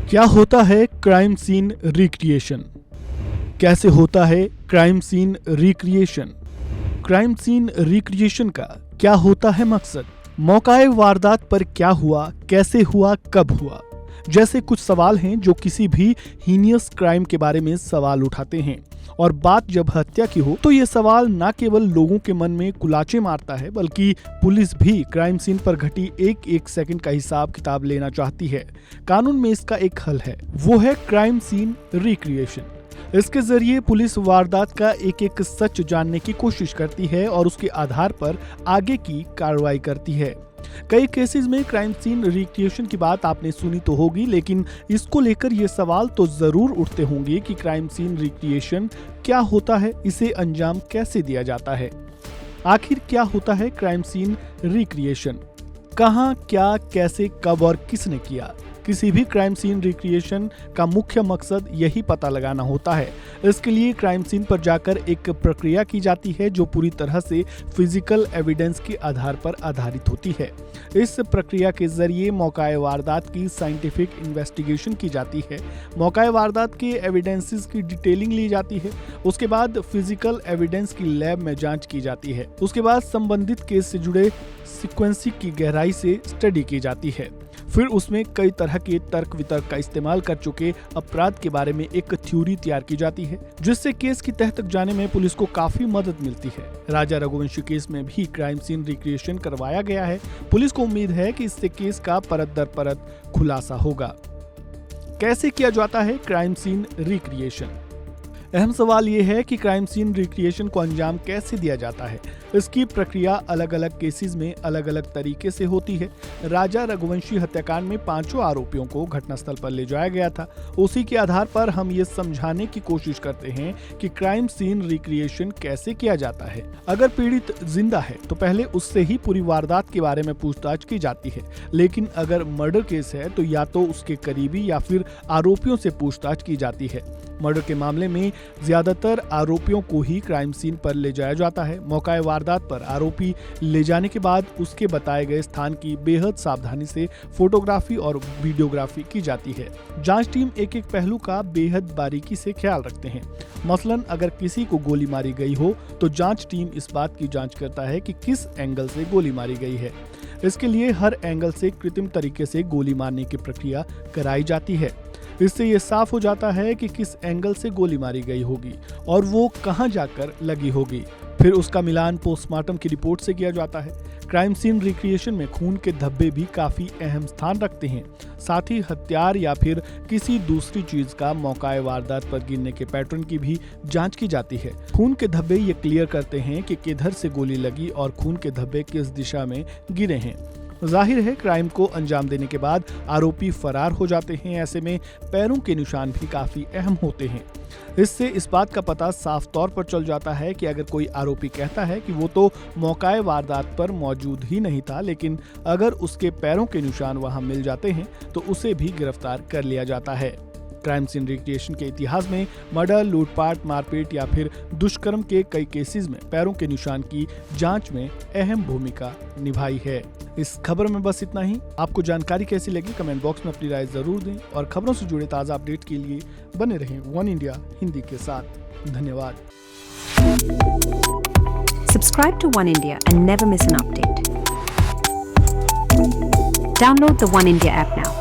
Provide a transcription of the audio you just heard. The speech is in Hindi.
क्या होता है क्राइम सीन रिक्रिएशन? कैसे होता है crime scene recreation? Crime scene recreation का क्या होता है मकसद? मौकाए वारदात पर क्या हुआ, कैसे हुआ, कब हुआ, जैसे कुछ सवाल हैं जो किसी भी हीनियस क्राइम के बारे में सवाल उठाते हैं। और बात जब हत्या की हो तो ये सवाल न केवल लोगों के मन में कुलाचे मारता है, बल्कि पुलिस भी क्राइम सीन पर घटी एक एक सेकंड का हिसाब किताब लेना चाहती है। कानून में इसका एक हल है, वो है क्राइम सीन रिक्रिएशन। इसके जरिए पुलिस वारदात का एक एक सच जानने की कोशिश करती है और उसके आधार पर आगे की कार्रवाई करती है। कई केसेस में क्राइम सीन रिक्रिएशन की बात आपने सुनी तो होगी, लेकिन इसको लेकर ये सवाल तो जरूर उठते होंगे कि क्राइम सीन रिक्रिएशन क्या होता है, इसे अंजाम कैसे दिया जाता है, आखिर क्या होता है क्राइम सीन रिक्रिएशन, कहां, क्या, कैसे, कब और किसने किया। किसी भी क्राइम सीन रिक्रिएशन का मुख्य मकसद यही पता लगाना होता है। इसके लिए क्राइम सीन पर जाकर एक प्रक्रिया की जाती है जो पूरी तरह से फिजिकल एविडेंस के आधार पर आधारित होती है। इस प्रक्रिया के जरिए मौकाए वारदात की साइंटिफिक इन्वेस्टिगेशन की जाती है, मौकाए वारदात के एविडेंसेस की डिटेलिंग ली जाती है, उसके बाद फिजिकल एविडेंस की लैब में जांच की जाती है, उसके बाद संबंधित केस से जुड़े सीक्वेंसिंग की गहराई से स्टडी की जाती है। फिर उसमें कई तरह के तर्क वितर्क का इस्तेमाल कर चुके अपराध के बारे में एक थ्योरी तैयार की जाती है, जिससे केस की तह तक जाने में पुलिस को काफी मदद मिलती है। राजा रघुवंशी केस में भी क्राइम सीन रिक्रिएशन करवाया गया है। पुलिस को उम्मीद है कि इससे केस का परत दर परत खुलासा होगा। कैसे किया जाता है क्राइम सीन रिक्रिएशन? अहम सवाल ये है कि क्राइम सीन रिक्रिएशन को अंजाम कैसे दिया जाता है। इसकी प्रक्रिया अलग अलग केसेस में अलग अलग तरीके से होती है। राजा रघुवंशी हत्याकांड में 5 आरोपियों को घटनास्थल पर ले जाया गया था। उसी के आधार पर हम ये समझाने की कोशिश करते हैं कि क्राइम सीन रिक्रिएशन कैसे किया जाता है। अगर पीड़ित जिंदा है तो पहले उससे ही पूरी वारदात के बारे में पूछताछ की जाती है, लेकिन अगर मर्डर केस है तो या तो उसके करीबी या फिर आरोपियों से पूछताछ की जाती है। मर्डर के मामले में ज्यादातर आरोपियों को ही क्राइम सीन पर ले जाया जाता है। मौकाए वारदात पर आरोपी ले जाने के बाद उसके बताए गए स्थान की बेहद सावधानी से फोटोग्राफी और वीडियोग्राफी की जाती है। जांच टीम एक एक पहलू का बेहद बारीकी से ख्याल रखते हैं। मसलन अगर किसी को गोली मारी गई हो तो जांच टीम इस बात की जांच करता है कि किस एंगल से गोली मारी गई है। इसके लिए हर एंगल से कृत्रिम तरीके से गोली मारने की प्रक्रिया कराई जाती है। इससे ये साफ हो जाता है कि किस एंगल से गोली मारी गई होगी और वो कहां जाकर लगी होगी। फिर उसका मिलान पोस्टमार्टम की रिपोर्ट से किया जाता है। क्राइम सीन रिक्रिएशन में खून के धब्बे भी काफी अहम स्थान रखते हैं। साथ ही हथियार या फिर किसी दूसरी चीज का मौकाए वारदात पर गिरने के पैटर्न की भी जांच की जाती है। खून के धब्बे ये क्लियर करते हैं कि किधर से गोली लगी और खून के धब्बे किस दिशा में गिरे हैं। जाहिर है क्राइम को अंजाम देने के बाद आरोपी फरार हो जाते हैं। ऐसे में पैरों के निशान भी काफी अहम होते हैं। इससे इस बात का पता साफ तौर पर चल जाता है कि अगर कोई आरोपी कहता है कि वो तो मौकाए वारदात पर मौजूद ही नहीं था, लेकिन अगर उसके पैरों के निशान वहां मिल जाते हैं तो उसे भी गिरफ्तार कर लिया जाता है। क्राइम सीन रिक्रिएशन के इतिहास में मर्डर, लूटपाट, मारपीट या फिर दुष्कर्म के कई केसेस में पैरों के निशान की जांच में अहम भूमिका निभाई है। इस खबर में बस इतना ही। आपको जानकारी कैसी लगी कमेंट बॉक्स में अपनी राय जरूर दें और खबरों से जुड़े ताज़ा अपडेट के लिए बने रहें वन इंडिया हिंदी के साथ। धन्यवाद। Subscribe to One India and never miss an update. Download the One India app now.